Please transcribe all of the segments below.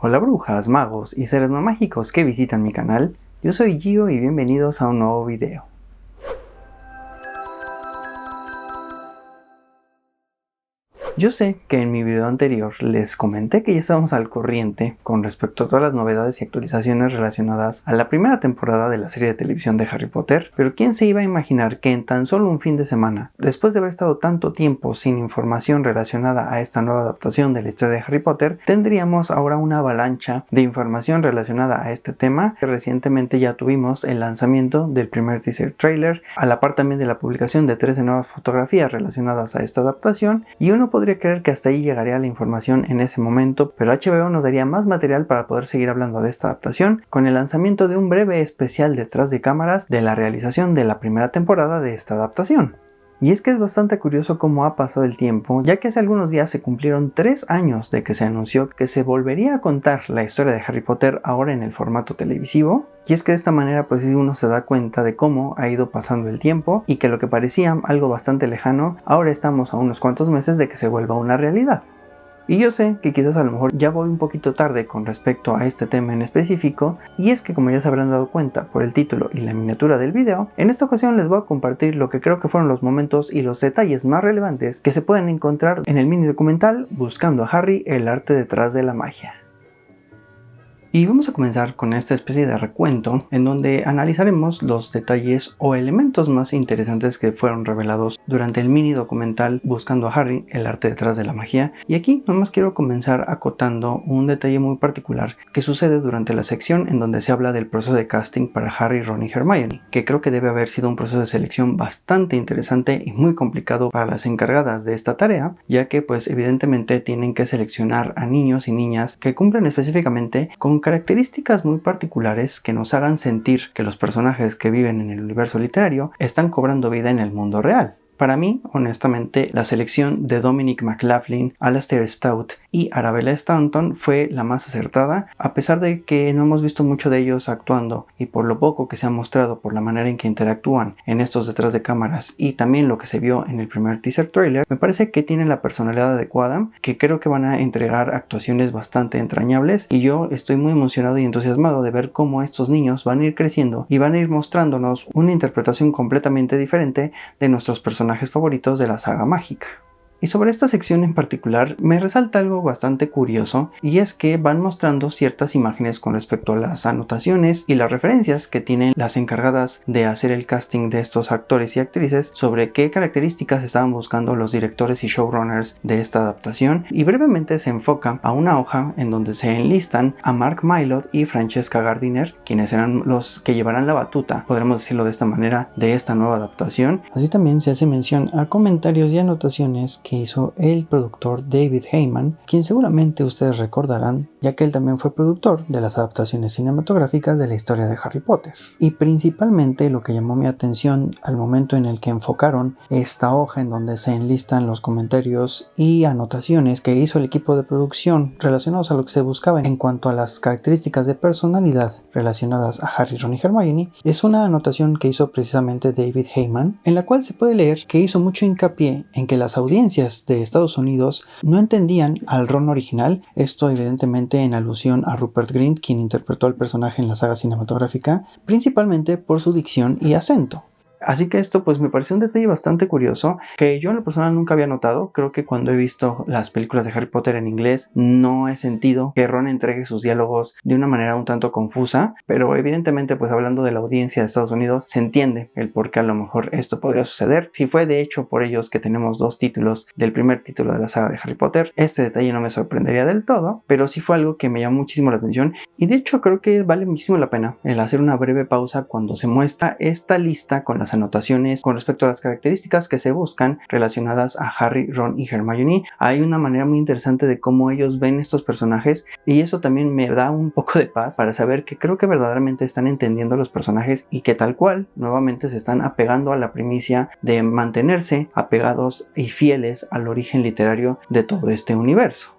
Hola brujas, magos y seres no mágicos que visitan mi canal, yo soy Gio y bienvenidos a un nuevo video. Yo sé que en mi video anterior les comenté que ya estábamos al corriente con respecto a todas las novedades y actualizaciones relacionadas a la primera temporada de la serie de televisión de Harry Potter, pero ¿quién se iba a imaginar que en tan solo un fin de semana, después de haber estado tanto tiempo sin información relacionada a esta nueva adaptación de la historia de Harry Potter, tendríamos ahora una avalancha de información relacionada a este tema? Recientemente ya tuvimos el lanzamiento del primer teaser trailer, a la par también de la publicación de 13 nuevas fotografías relacionadas a esta adaptación, y uno podría creer que hasta ahí llegaría la información en ese momento, pero HBO nos daría más material para poder seguir hablando de esta adaptación con el lanzamiento de un breve especial detrás de cámaras de la realización de la primera temporada de esta adaptación. Y es que es bastante curioso cómo ha pasado el tiempo, ya que hace algunos días se cumplieron 3 años de que se anunció que se volvería a contar la historia de Harry Potter ahora en el formato televisivo. Y es que de esta manera pues uno se da cuenta de cómo ha ido pasando el tiempo y que lo que parecía algo bastante lejano, ahora estamos a unos cuantos meses de que se vuelva una realidad. Y yo sé que quizás a lo mejor ya voy un poquito tarde con respecto a este tema en específico, y es que como ya se habrán dado cuenta por el título y la miniatura del video, en esta ocasión les voy a compartir lo que creo que fueron los momentos y los detalles más relevantes que se pueden encontrar en el mini documental Buscando a Harry, el arte detrás de la magia. Y vamos a comenzar con esta especie de recuento en donde analizaremos los detalles o elementos más interesantes que fueron revelados durante el mini documental Buscando a Harry, el arte detrás de la magia. Y aquí nomás quiero comenzar acotando un detalle muy particular que sucede durante la sección en donde se habla del proceso de casting para Harry, Ron y Hermione, que creo que debe haber sido un proceso de selección bastante interesante y muy complicado para las encargadas de esta tarea, ya que pues evidentemente tienen que seleccionar a niños y niñas que cumplen específicamente con características muy particulares que nos hagan sentir que los personajes que viven en el universo literario están cobrando vida en el mundo real. Para mí, honestamente, la selección de Dominic McLaughlin, Alastair Stout y Arabella Stanton fue la más acertada, a pesar de que no hemos visto mucho de ellos actuando, y por lo poco que se ha mostrado por la manera en que interactúan en estos detrás de cámaras y también lo que se vio en el primer teaser trailer, me parece que tienen la personalidad adecuada, que creo que van a entregar actuaciones bastante entrañables, y yo estoy muy emocionado y entusiasmado de ver cómo estos niños van a ir creciendo y van a ir mostrándonos una interpretación completamente diferente de nuestros personajes favoritos de la saga mágica. Y sobre esta sección en particular me resalta algo bastante curioso, y es que van mostrando ciertas imágenes con respecto a las anotaciones y las referencias que tienen las encargadas de hacer el casting de estos actores y actrices sobre qué características estaban buscando los directores y showrunners de esta adaptación, y brevemente se enfoca a una hoja en donde se enlistan a Mark Mylod y Francesca Gardiner, quienes serán los que llevarán la batuta, podremos decirlo de esta manera, de esta nueva adaptación. Así también se hace mención a comentarios y anotaciones que hizo el productor David Heyman, quien seguramente ustedes recordarán, ya que él también fue productor de las adaptaciones cinematográficas de la historia de Harry Potter. Y principalmente lo que llamó mi atención al momento en el que enfocaron esta hoja en donde se enlistan los comentarios y anotaciones que hizo el equipo de producción relacionados a lo que se buscaba en cuanto a las características de personalidad relacionadas a Harry, Ron y Hermione, es una anotación que hizo precisamente David Heyman, en la cual se puede leer que hizo mucho hincapié en que las audiencias de Estados Unidos no entendían al Ron original, esto evidentemente en alusión a Rupert Grint, quien interpretó al personaje en la saga cinematográfica, principalmente por su dicción y acento. Así que esto pues me pareció un detalle bastante curioso que yo en lo personal nunca había notado. Creo que cuando he visto las películas de Harry Potter en inglés no he sentido que Ron entregue sus diálogos de una manera un tanto confusa, pero evidentemente pues hablando de la audiencia de Estados Unidos se entiende el por qué a lo mejor esto podría suceder. Si fue de hecho por ellos que tenemos 2 títulos del primer título de la saga de Harry Potter, este detalle no me sorprendería del todo, pero sí fue algo que me llamó muchísimo la atención, y de hecho creo que vale muchísimo la pena el hacer una breve pausa cuando se muestra esta lista con las anotaciones con respecto a las características que se buscan relacionadas a Harry, Ron y Hermione. Hay una manera muy interesante de cómo ellos ven estos personajes, y eso también me da un poco de paz para saber que creo que verdaderamente están entendiendo los personajes y que tal cual nuevamente se están apegando a la primicia de mantenerse apegados y fieles al origen literario de todo este universo.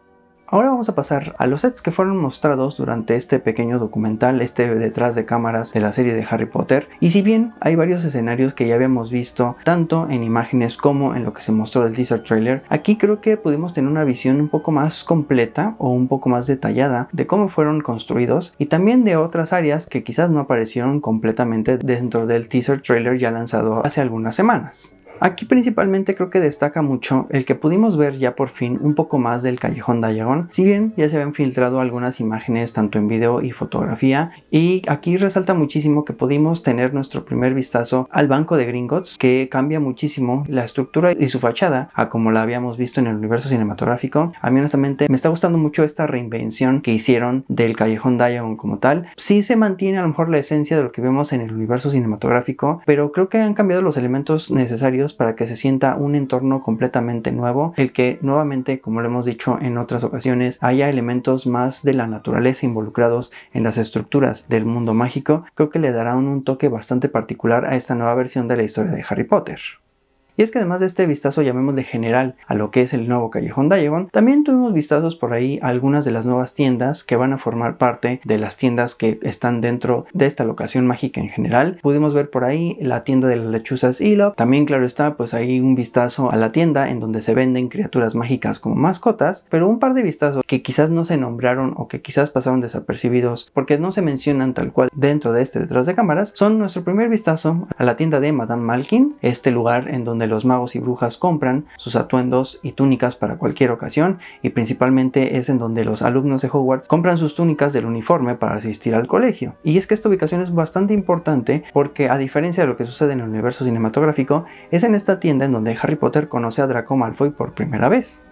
Ahora vamos a pasar a los sets que fueron mostrados durante este pequeño documental, detrás de cámaras de la serie de Harry Potter. Y si bien hay varios escenarios que ya habíamos visto tanto en imágenes como en lo que se mostró del teaser trailer, aquí creo que pudimos tener una visión un poco más completa o un poco más detallada de cómo fueron construidos y también de otras áreas que quizás no aparecieron completamente dentro del teaser trailer ya lanzado hace algunas semanas. Aquí principalmente creo que destaca mucho el que pudimos ver ya por fin un poco más del Callejón Diagon, si bien ya se habían filtrado algunas imágenes tanto en video y fotografía, y aquí resalta muchísimo que pudimos tener nuestro primer vistazo al banco de Gringotts, que cambia muchísimo la estructura y su fachada a como la habíamos visto en el universo cinematográfico. A mí honestamente me está gustando mucho esta reinvención que hicieron del Callejón Diagon como tal. Sí se mantiene a lo mejor la esencia de lo que vemos en el universo cinematográfico, pero creo que han cambiado los elementos necesarios para que se sienta un entorno completamente nuevo, el que nuevamente, como lo hemos dicho en otras ocasiones, haya elementos más de la naturaleza involucrados en las estructuras del mundo mágico. Creo que le darán un toque bastante particular a esta nueva versión de la historia de Harry Potter. Y es que además de este vistazo, llamémosle general, a lo que es el nuevo Callejón Diagon, también tuvimos vistazos por ahí a algunas de las nuevas tiendas que van a formar parte de las tiendas que están dentro de esta locación mágica en general. Pudimos ver por ahí la tienda de las lechuzas Elop. También, claro está, pues ahí un vistazo a la tienda en donde se venden criaturas mágicas como mascotas, pero un par de vistazos que quizás no se nombraron o que quizás pasaron desapercibidos porque no se mencionan tal cual dentro de este detrás de cámaras, son nuestro primer vistazo a la tienda de Madame Malkin, este lugar en donde los magos y brujas compran sus atuendos y túnicas para cualquier ocasión, y principalmente es en donde los alumnos de Hogwarts compran sus túnicas del uniforme para asistir al colegio. Y es que esta ubicación es bastante importante porque, a diferencia de lo que sucede en el universo cinematográfico, es en esta tienda en donde Harry Potter conoce a Draco Malfoy por primera vez.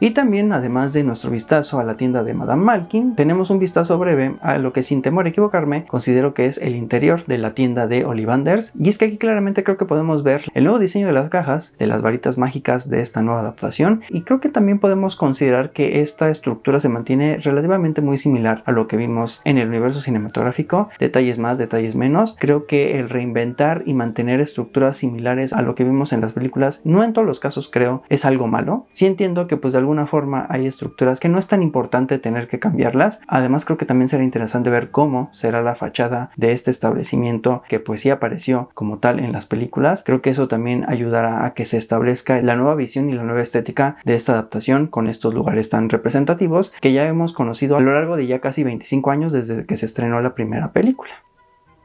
Y también, además de nuestro vistazo a la tienda de Madame Malkin, tenemos un vistazo breve a lo que, sin temor a equivocarme, considero que es el interior de la tienda de Ollivanders. Y es que aquí claramente creo que podemos ver el nuevo diseño de las cajas, de las varitas mágicas de esta nueva adaptación, y creo que también podemos considerar que esta estructura se mantiene relativamente muy similar a lo que vimos en el universo cinematográfico, detalles más, detalles menos. Creo que el reinventar y mantener estructuras similares a lo que vimos en las películas, no en todos los casos creo es algo malo. Sí entiendo que pues de alguna forma hay estructuras que no es tan importante tener que cambiarlas. Además, creo que también será interesante ver cómo será la fachada de este establecimiento que pues sí apareció como tal en las películas. Creo que eso también ayudará a que se establezca la nueva visión y la nueva estética de esta adaptación con estos lugares tan representativos que ya hemos conocido a lo largo de ya casi 25 años desde que se estrenó la primera película.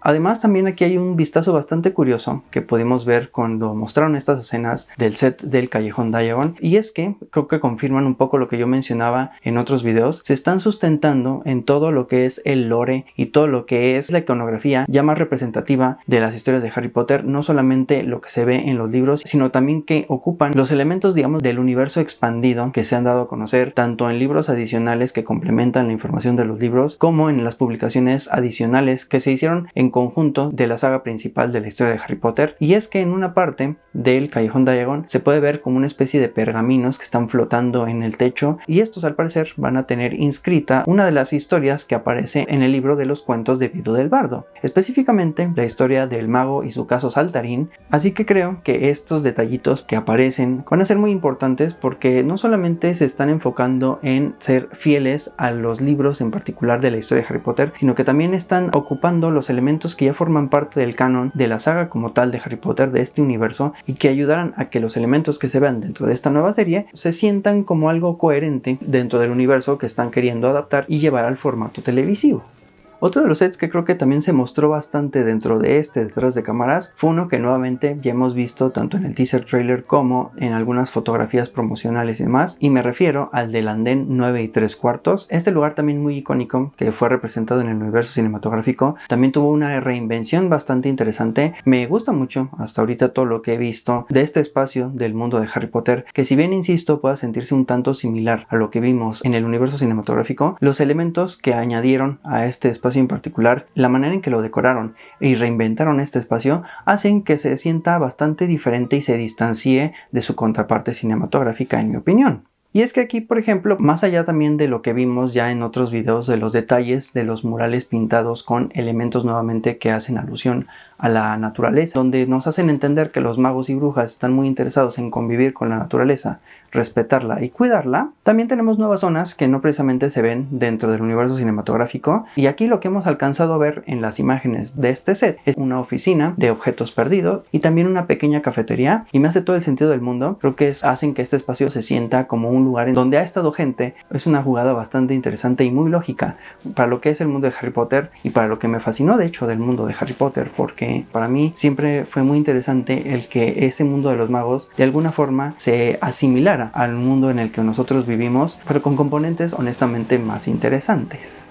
Además, también aquí hay un vistazo bastante curioso que pudimos ver cuando mostraron estas escenas del set del Callejón Diagon, y es que creo que confirman un poco lo que yo mencionaba en otros videos. Se están sustentando en todo lo que es el lore y todo lo que es la iconografía ya más representativa de las historias de Harry Potter, no solamente lo que se ve en los libros, sino también que ocupan los elementos, digamos, del universo expandido que se han dado a conocer tanto en libros adicionales que complementan la información de los libros, como en las publicaciones adicionales que se hicieron en conjunto de la saga principal de la historia de Harry Potter. Y es que en una parte del Callejón Diagon se puede ver como una especie de pergaminos que están flotando en el techo, y estos al parecer van a tener inscrita una de las historias que aparece en el libro de los cuentos de Vido del Bardo, específicamente la historia del mago y su caso Saltarín. Así que creo que estos detallitos que aparecen van a ser muy importantes porque no solamente se están enfocando en ser fieles a los libros en particular de la historia de Harry Potter, sino que también están ocupando los elementos que ya forman parte del canon de la saga como tal de Harry Potter, de este universo, y que ayudarán a que los elementos que se vean dentro de esta nueva serie se sientan como algo coherente dentro del universo que están queriendo adaptar y llevar al formato televisivo. Otro de los sets que creo que también se mostró bastante dentro de este detrás de cámaras fue uno que nuevamente ya hemos visto tanto en el teaser trailer como en algunas fotografías promocionales y demás, y me refiero al del andén 9 y 3/4. Este lugar también muy icónico que fue representado en el universo cinematográfico también tuvo una reinvención bastante interesante. Me gusta mucho hasta ahorita todo lo que he visto de este espacio del mundo de Harry Potter, que si bien insisto pueda sentirse un tanto similar a lo que vimos en el universo cinematográfico, los elementos que añadieron a este espacio en particular, la manera en que lo decoraron y reinventaron este espacio, hacen que se sienta bastante diferente y se distancie de su contraparte cinematográfica, en mi opinión. Y es que aquí, por ejemplo, más allá también de lo que vimos ya en otros videos de los detalles de los murales pintados con elementos nuevamente que hacen alusión a la naturaleza, donde nos hacen entender que los magos y brujas están muy interesados en convivir con la naturaleza, respetarla y cuidarla, también tenemos nuevas zonas que no precisamente se ven dentro del universo cinematográfico, y aquí lo que hemos alcanzado a ver en las imágenes de este set es una oficina de objetos perdidos y también una pequeña cafetería, y me hace todo el sentido del mundo. Creo que hacen que este espacio se sienta como un lugar en donde ha estado gente. Es una jugada bastante interesante y muy lógica para lo que es el mundo de Harry Potter y para lo que me fascinó de hecho del mundo de Harry Potter, porque para mí siempre fue muy interesante el que ese mundo de los magos de alguna forma se asimilara al mundo en el que nosotros vivimos, pero con componentes honestamente más interesantes.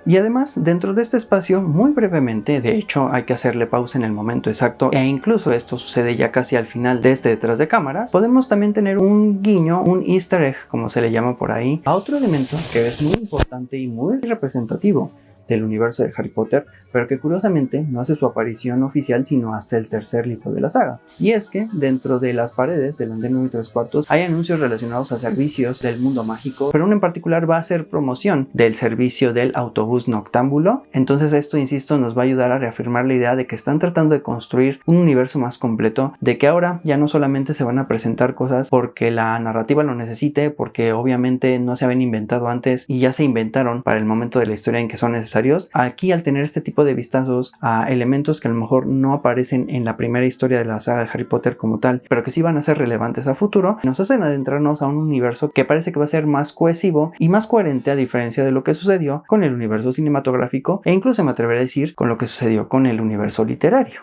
Y además, dentro de este espacio, muy brevemente, de hecho hay que hacerle pausa en el momento exacto, e incluso esto sucede ya casi al final de este detrás de cámaras, podemos también tener un guiño, un easter egg, como se le llama por ahí, a otro elemento que es muy importante y muy representativo del universo de Harry Potter, pero que curiosamente no hace su aparición oficial sino hasta el tercer libro de la saga. Y es que dentro de las paredes del andén 9 3/4 hay anuncios relacionados a servicios del mundo mágico, pero uno en particular va a hacer promoción del servicio del autobús noctámbulo. Entonces esto, insisto, nos va a ayudar a reafirmar la idea de que están tratando de construir un universo más completo, de que ahora ya no solamente se van a presentar cosas porque la narrativa lo necesite, porque obviamente no se habían inventado antes y ya se inventaron para el momento de la historia en que son necesarios. Aquí, al tener este tipo de vistazos a elementos que a lo mejor no aparecen en la primera historia de la saga de Harry Potter como tal, pero que sí van a ser relevantes a futuro, nos hacen adentrarnos a un universo que parece que va a ser más cohesivo y más coherente, a diferencia de lo que sucedió con el universo cinematográfico, e incluso me atreveré a decir con lo que sucedió con el universo literario.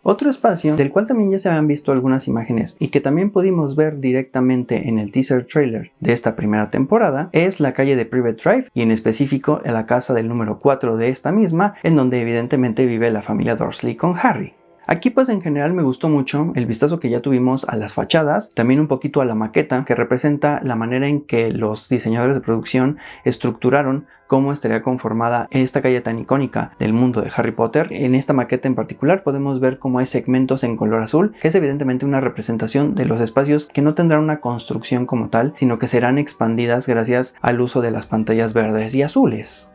Otro espacio del cual también ya se habían visto algunas imágenes y que también pudimos ver directamente en el teaser trailer de esta primera temporada es la calle de Private Drive, y en específico en la casa del número 4 de esta misma, en donde evidentemente vive la familia Dursley con Harry. Aquí pues en general me gustó mucho el vistazo que ya tuvimos a las fachadas, también un poquito a la maqueta, que representa la manera en que los diseñadores de producción estructuraron cómo estaría conformada esta calle tan icónica del mundo de Harry Potter. En esta maqueta en particular podemos ver cómo hay segmentos en color azul, que es evidentemente una representación de los espacios que no tendrán una construcción como tal, sino que serán expandidas gracias al uso de las pantallas verdes y azules.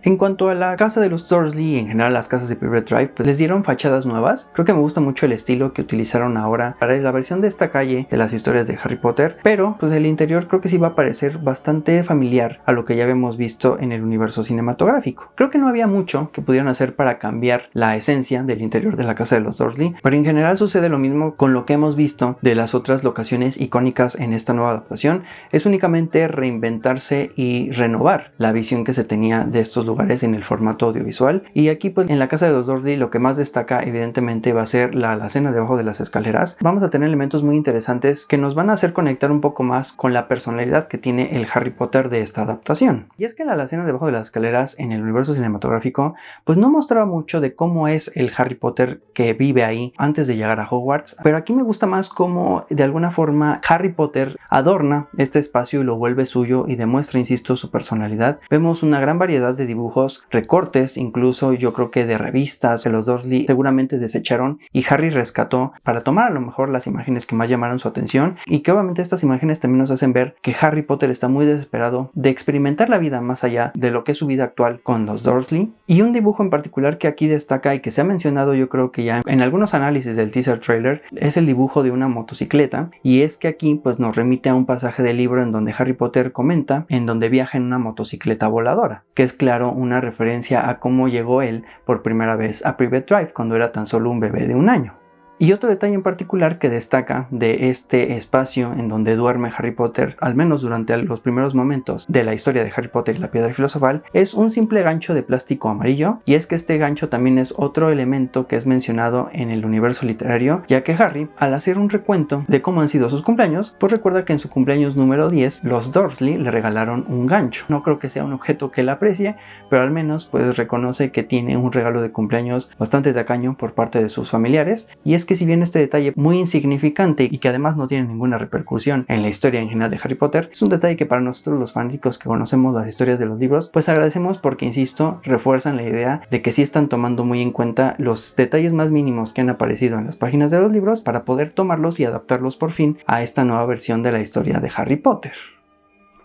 En cuanto a la casa de los Dursley y en general las casas de Private Drive, pues les dieron fachadas nuevas. Creo que me gusta mucho el estilo que utilizaron ahora para la versión de esta calle de las historias de Harry Potter, pero pues el interior creo que sí va a parecer bastante familiar a lo que ya habíamos visto en el universo cinematográfico. Creo que no había mucho que pudieran hacer para cambiar la esencia del interior de la casa de los Dursley, pero en general sucede lo mismo con lo que hemos visto de las otras locaciones icónicas en esta nueva adaptación. Es únicamente reinventarse y renovar la visión que se tenía de estos lugares en el formato audiovisual. Y aquí pues en la casa de los Dursley lo que más destaca evidentemente va a ser la alacena debajo de las escaleras. Vamos a tener elementos muy interesantes que nos van a hacer conectar un poco más con la personalidad que tiene el Harry Potter de esta adaptación. Y es que la alacena debajo de las escaleras en el universo cinematográfico pues no mostraba mucho de cómo es el Harry Potter que vive ahí antes de llegar a Hogwarts, pero aquí me gusta más cómo de alguna forma Harry Potter adorna este espacio y lo vuelve suyo y demuestra, insisto, su personalidad. Vemos una gran variedad de dibujos, recortes, incluso yo creo que de revistas que los Dursley seguramente desecharon y Harry rescató para tomar a lo mejor las imágenes que más llamaron su atención, y que obviamente estas imágenes también nos hacen ver que Harry Potter está muy desesperado de experimentar la vida más allá de lo que es su vida actual con los Dursley. Y un dibujo en particular que aquí destaca y que se ha mencionado yo creo que ya en algunos análisis del teaser trailer es el dibujo de una motocicleta, y es que aquí pues nos remite a un pasaje del libro en donde Harry Potter comenta en donde viaja en una motocicleta voladora, que es claro una referencia a cómo llegó él por primera vez a Private Drive cuando era tan solo un bebé de 1 año. Y otro detalle en particular que destaca de este espacio en donde duerme Harry Potter, al menos durante los primeros momentos de la historia de Harry Potter y la Piedra Filosofal, es un simple gancho de plástico amarillo, y es que este gancho también es otro elemento que es mencionado en el universo literario, ya que Harry, al hacer un recuento de cómo han sido sus cumpleaños, pues recuerda que en su cumpleaños número 10 los Dursley le regalaron un gancho. No creo que sea un objeto que él aprecie, pero al menos pues reconoce que tiene un regalo de cumpleaños bastante tacaño por parte de sus familiares. Y es que si bien este detalle muy insignificante y que además no tiene ninguna repercusión en la historia en general de Harry Potter, es un detalle que para nosotros los fanáticos que conocemos las historias de los libros pues agradecemos, porque insisto, refuerzan la idea de que sí están tomando muy en cuenta los detalles más mínimos que han aparecido en las páginas de los libros para poder tomarlos y adaptarlos por fin a esta nueva versión de la historia de Harry Potter.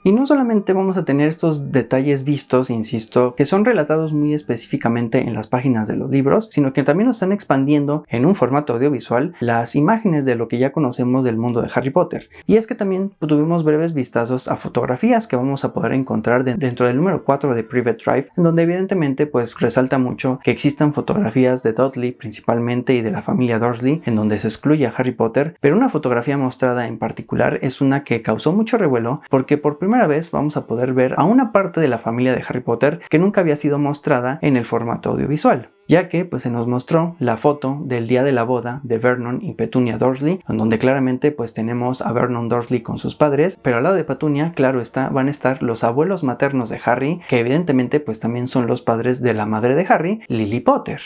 Y no solamente vamos a tener estos detalles vistos, insisto, que son relatados muy específicamente en las páginas de los libros, sino que también nos están expandiendo en un formato audiovisual las imágenes de lo que ya conocemos del mundo de Harry Potter. Y es que también tuvimos breves vistazos a fotografías que vamos a poder encontrar dentro del número 4 de Private Drive, en donde evidentemente pues resalta mucho que existan fotografías de Dudley principalmente y de la familia Dursley, en donde se excluye a Harry Potter, pero una fotografía mostrada en particular es una que causó mucho revuelo porque por primera vez vamos a poder ver a una parte de la familia de Harry Potter que nunca había sido mostrada en el formato audiovisual, ya que pues se nos mostró la foto del día de la boda de Vernon y Petunia Dursley, en donde claramente pues tenemos a Vernon Dursley con sus padres, pero al lado de Petunia, claro está, van a estar los abuelos maternos de Harry, que evidentemente pues también son los padres de la madre de Harry, Lily Potter.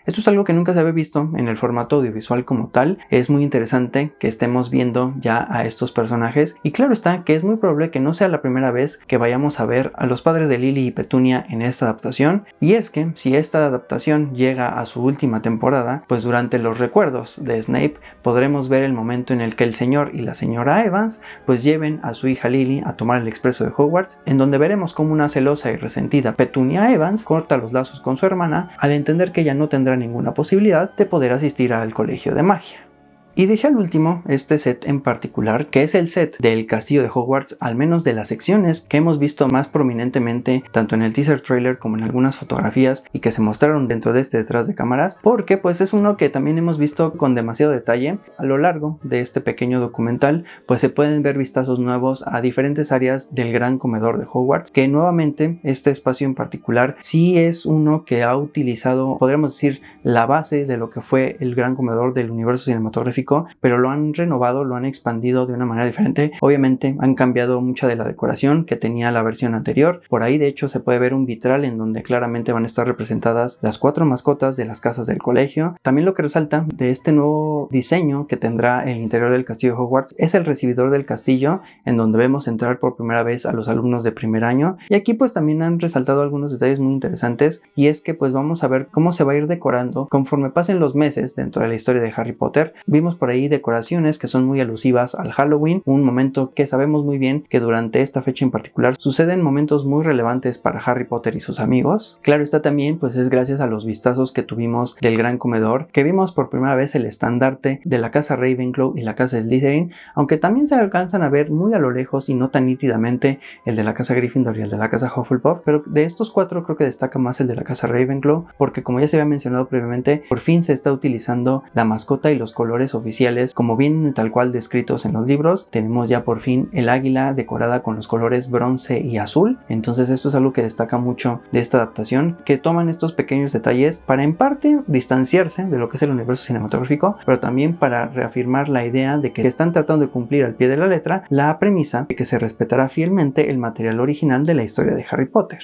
Esto es algo que nunca se había visto en el formato audiovisual como tal. Es muy interesante que estemos viendo ya a estos personajes y claro está que es muy probable que no sea la primera vez que vayamos a ver a los padres de Lily y Petunia en esta adaptación, y es que si esta adaptación llega a su última temporada, pues durante los recuerdos de Snape podremos ver el momento en el que el señor y la señora Evans pues lleven a su hija Lily a tomar el expreso de Hogwarts, en donde veremos como una celosa y resentida Petunia Evans corta los lazos con su hermana al entender que ella no tendrá ninguna posibilidad de poder asistir al colegio de magia. Y dejé al último este set en particular, que es el set del castillo de Hogwarts, al menos de las secciones que hemos visto más prominentemente tanto en el teaser trailer como en algunas fotografías y que se mostraron dentro de este detrás de cámaras, porque pues es uno que también hemos visto con demasiado detalle. A lo largo de este pequeño documental pues se pueden ver vistazos nuevos a diferentes áreas del gran comedor de Hogwarts, que nuevamente este espacio en particular sí es uno que ha utilizado, podríamos decir, la base de lo que fue el gran comedor del universo cinematográfico, pero lo han renovado, lo han expandido de una manera diferente. Obviamente han cambiado mucha de la decoración que tenía la versión anterior. Por ahí de hecho se puede ver un vitral en donde claramente van a estar representadas las 4 mascotas de las casas del colegio. También lo que resalta de este nuevo diseño que tendrá el interior del castillo de Hogwarts es el recibidor del castillo, en donde vemos entrar por primera vez a los alumnos de primer año, y aquí pues también han resaltado algunos detalles muy interesantes, y es que pues vamos a ver cómo se va a ir decorando conforme pasen los meses dentro de la historia de Harry Potter. Vimos por ahí decoraciones que son muy alusivas al Halloween, un momento que sabemos muy bien que durante esta fecha en particular suceden momentos muy relevantes para Harry Potter y sus amigos. Claro está también pues es gracias a los vistazos que tuvimos del gran comedor, que vimos por primera vez el estandarte de la casa Ravenclaw y la casa Slytherin, aunque también se alcanzan a ver muy a lo lejos y no tan nítidamente el de la casa Gryffindor y el de la casa Hufflepuff, pero de estos 4 creo que destaca más el de la casa Ravenclaw, porque como ya se había mencionado previamente, por fin se está utilizando la mascota y los colores oficiales como vienen tal cual descritos en los libros. Tenemos ya por fin el águila decorada con los colores bronce y azul, entonces esto es algo que destaca mucho de esta adaptación, que toman estos pequeños detalles para en parte distanciarse de lo que es el universo cinematográfico, pero también para reafirmar la idea de que están tratando de cumplir al pie de la letra la premisa de que se respetará fielmente el material original de la historia de Harry Potter.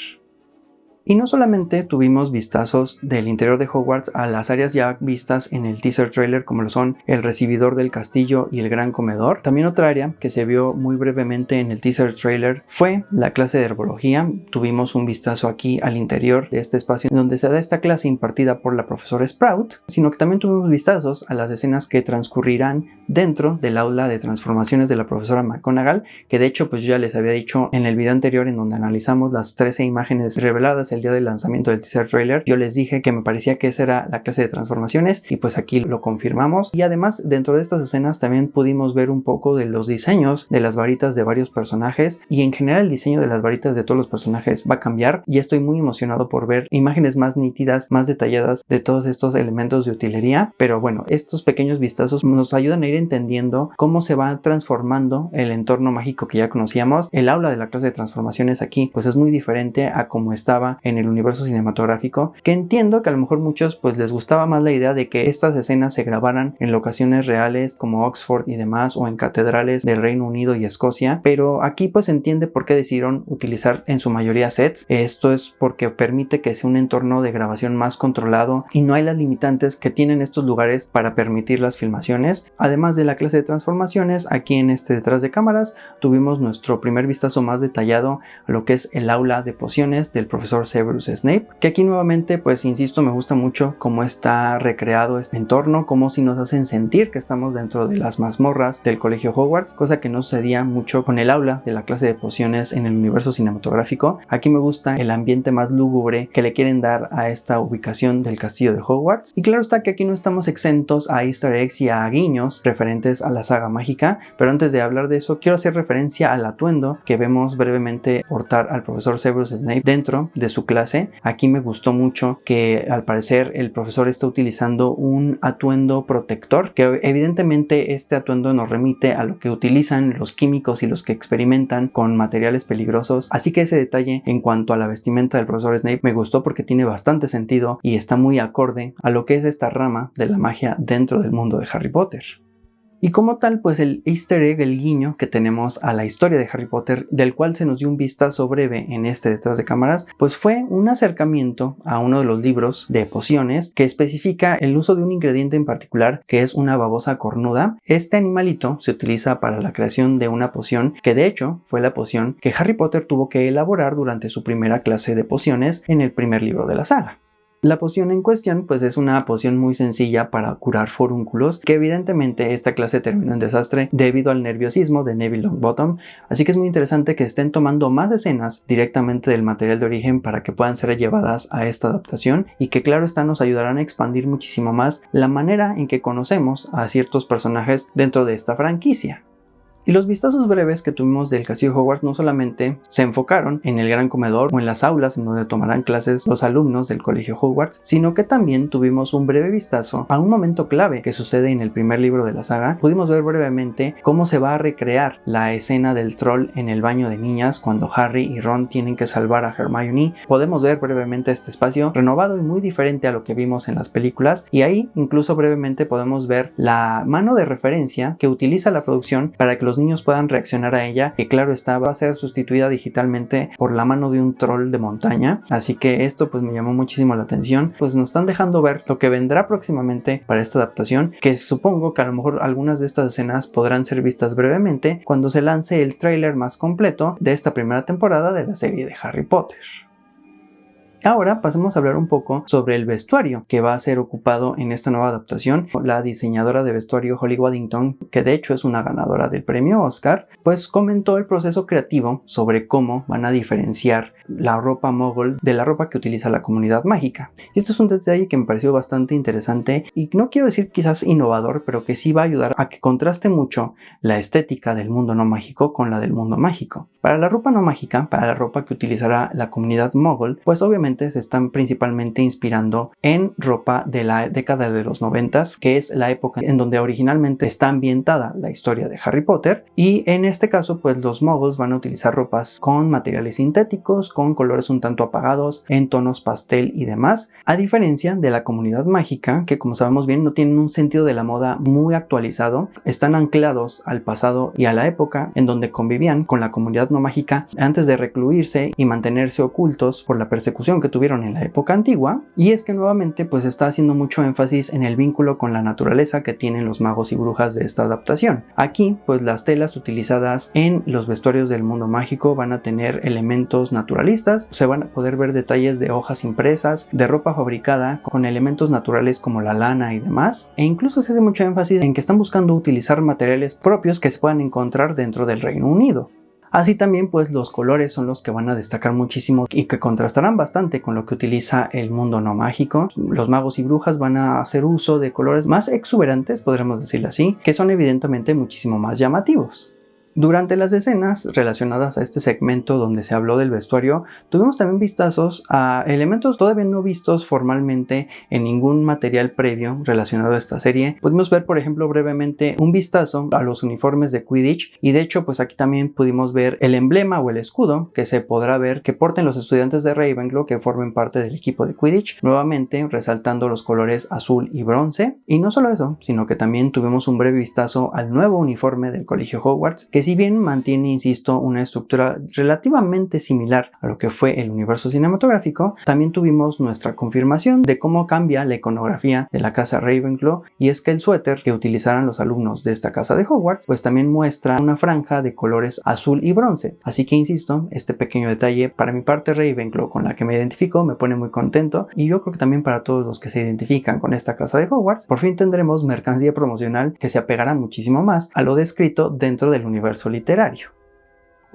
Y no solamente tuvimos vistazos del interior de Hogwarts a las áreas ya vistas en el teaser trailer, como lo son el recibidor del castillo y el gran comedor. También otra área que se vio muy brevemente en el teaser trailer fue la clase de herbología. Tuvimos un vistazo aquí al interior de este espacio en donde se da esta clase impartida por la profesora Sprout, sino que también tuvimos vistazos a las escenas que transcurrirán dentro del aula de transformaciones de la profesora McGonagall, que de hecho pues yo ya les había dicho en el video anterior en donde analizamos las 13 imágenes reveladas el día del lanzamiento del teaser trailer. Yo les dije que me parecía que esa era la clase de transformaciones y pues aquí lo confirmamos. Y además dentro de estas escenas también pudimos ver un poco de los diseños de las varitas de varios personajes, y en general el diseño de las varitas de todos los personajes va a cambiar, y estoy muy emocionado por ver imágenes más nítidas, más detalladas de todos estos elementos de utilería. Pero bueno, estos pequeños vistazos nos ayudan a ir entendiendo cómo se va transformando el entorno mágico que ya conocíamos. El aula de la clase de transformaciones aquí pues es muy diferente a como estaba en el universo cinematográfico, que entiendo que a lo mejor muchos pues les gustaba más la idea de que estas escenas se grabaran en locaciones reales como Oxford y demás, o en catedrales del Reino Unido y Escocia, pero aquí pues se entiende por qué decidieron utilizar en su mayoría sets. Esto es porque permite que sea un entorno de grabación más controlado y no hay las limitantes que tienen estos lugares para permitir las filmaciones. Además de la clase de transformaciones, aquí en este detrás de cámaras tuvimos nuestro primer vistazo más detallado a lo que es el aula de pociones del profesor Severus Snape, que aquí nuevamente pues insisto, me gusta mucho cómo está recreado este entorno, como si nos hacen sentir que estamos dentro de las mazmorras del colegio Hogwarts, cosa que no sucedía mucho con el aula de la clase de pociones en el universo cinematográfico. Aquí me gusta el ambiente más lúgubre que le quieren dar a esta ubicación del castillo de Hogwarts, y claro está que aquí no estamos exentos a easter eggs y a guiños referentes a la saga mágica, pero antes de hablar de eso quiero hacer referencia al atuendo que vemos brevemente portar al profesor Severus Snape dentro de su clase. Aquí me gustó mucho que al parecer el profesor está utilizando un atuendo protector, que evidentemente este atuendo nos remite a lo que utilizan los químicos y los que experimentan con materiales peligrosos, así que ese detalle en cuanto a la vestimenta del profesor Snape me gustó porque tiene bastante sentido y está muy acorde a lo que es esta rama de la magia dentro del mundo de Harry Potter. Y como tal, pues el easter egg, el guiño que tenemos a la historia de Harry Potter, del cual se nos dio un vistazo breve en este detrás de cámaras, pues fue un acercamiento a uno de los libros de pociones que especifica el uso de un ingrediente en particular, que es una babosa cornuda. Este animalito se utiliza para la creación de una poción que de hecho fue la poción que Harry Potter tuvo que elaborar durante su primera clase de pociones en el primer libro de la saga. La poción en cuestión pues es una poción muy sencilla para curar forúnculos, que evidentemente esta clase terminó en desastre debido al nerviosismo de Neville Longbottom, así que es muy interesante que estén tomando más escenas directamente del material de origen para que puedan ser llevadas a esta adaptación y que claro está nos ayudarán a expandir muchísimo más la manera en que conocemos a ciertos personajes dentro de esta franquicia. Y los vistazos breves que tuvimos del castillo Hogwarts no solamente se enfocaron en el gran comedor o en las aulas en donde tomarán clases los alumnos del colegio Hogwarts, sino que también tuvimos un breve vistazo a un momento clave que sucede en el primer libro de la saga. Pudimos ver brevemente cómo se va a recrear la escena del troll en el baño de niñas cuando Harry y Ron tienen que salvar a Hermione. Podemos ver brevemente este espacio renovado y muy diferente a lo que vimos en las películas, y ahí incluso brevemente podemos ver la mano de referencia que utiliza la producción para que los niños puedan reaccionar a ella, que claro está va a ser sustituida digitalmente por la mano de un troll de montaña, así que esto pues me llamó muchísimo la atención. Pues nos están dejando ver lo que vendrá próximamente para esta adaptación, que supongo que a lo mejor algunas de estas escenas podrán ser vistas brevemente cuando se lance el tráiler más completo de esta primera temporada de la serie de Harry Potter. Ahora pasemos a hablar un poco sobre el vestuario que va a ser ocupado en esta nueva adaptación. La diseñadora de vestuario Holly Waddington, que de hecho es una ganadora del premio Oscar, pues comentó el proceso creativo sobre cómo van a diferenciar la ropa Muggle de la ropa que utiliza la comunidad mágica. Y este es un detalle que me pareció bastante interesante y no quiero decir quizás innovador, pero que sí va a ayudar a que contraste mucho la estética del mundo no mágico con la del mundo mágico. Para la ropa no mágica, para la ropa que utilizará la comunidad Muggle, pues obviamente se están principalmente inspirando en ropa de la década de los 90s, que es la época en donde originalmente está ambientada la historia de Harry Potter, y en este caso pues los muggles van a utilizar ropas con materiales sintéticos, con colores un tanto apagados, en tonos pastel y demás, a diferencia de la comunidad mágica, que como sabemos bien no tienen un sentido de la moda muy actualizado, están anclados al pasado y a la época en donde convivían con la comunidad no mágica antes de recluirse y mantenerse ocultos por la persecución que tuvieron en la época antigua. Y es que nuevamente pues está haciendo mucho énfasis en el vínculo con la naturaleza que tienen los magos y brujas de esta adaptación. Aquí pues las telas utilizadas en los vestuarios del mundo mágico van a tener elementos naturalistas, se van a poder ver detalles de hojas impresas, de ropa fabricada con elementos naturales como la lana y demás, e incluso se hace mucho énfasis en que están buscando utilizar materiales propios que se puedan encontrar dentro del Reino Unido. Así también pues los colores son los que van a destacar muchísimo y que contrastarán bastante con lo que utiliza el mundo no mágico. Los magos y brujas van a hacer uso de colores más exuberantes, podremos decirlo así, que son evidentemente muchísimo más llamativos. Durante las escenas relacionadas a este segmento donde se habló del vestuario, tuvimos también vistazos a elementos todavía no vistos formalmente en ningún material previo relacionado a esta serie. Pudimos ver, por ejemplo, brevemente un vistazo a los uniformes de Quidditch, y de hecho pues aquí también pudimos ver el emblema o el escudo que se podrá ver que porten los estudiantes de Ravenclaw que formen parte del equipo de Quidditch, nuevamente resaltando los colores azul y bronce. Y no solo eso, sino que también tuvimos un breve vistazo al nuevo uniforme del colegio Hogwarts, que si bien mantiene, insisto, una estructura relativamente similar a lo que fue el universo cinematográfico, también tuvimos nuestra confirmación de cómo cambia la iconografía de la casa Ravenclaw, y es que el suéter que utilizarán los alumnos de esta casa de Hogwarts pues también muestra una franja de colores azul y bronce. Así que insisto, este pequeño detalle para mi parte Ravenclaw, con la que me identifico, me pone muy contento, y yo creo que también para todos los que se identifican con esta casa de Hogwarts, por fin tendremos mercancía promocional que se apegará muchísimo más a lo descrito dentro del universo literario.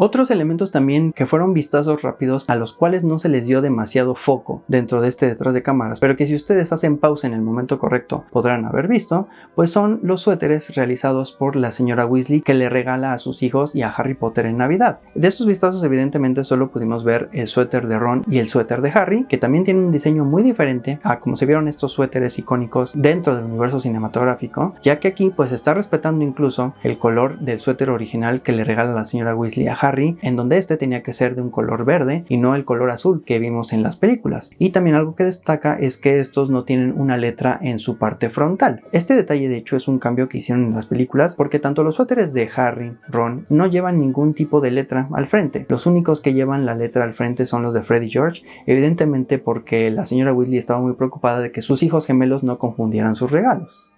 Otros elementos también que fueron vistazos rápidos a los cuales no se les dio demasiado foco dentro de este detrás de cámaras, pero que si ustedes hacen pausa en el momento correcto podrán haber visto, pues son los suéteres realizados por la señora Weasley que le regala a sus hijos y a Harry Potter en Navidad. De estos vistazos evidentemente solo pudimos ver el suéter de Ron y el suéter de Harry, que también tienen un diseño muy diferente a como se vieron estos suéteres icónicos dentro del universo cinematográfico, ya que aquí pues está respetando incluso el color del suéter original que le regala la señora Weasley a Harry, en donde este tenía que ser de un color verde y no el color azul que vimos en las películas. Y también algo que destaca es que estos no tienen una letra en su parte frontal. Este detalle de hecho es un cambio que hicieron en las películas, porque tanto los suéteres de Harry, Ron, no llevan ningún tipo de letra al frente. Los únicos que llevan la letra al frente son los de Fred y George, evidentemente porque la señora Weasley estaba muy preocupada de que sus hijos gemelos no confundieran sus regalos.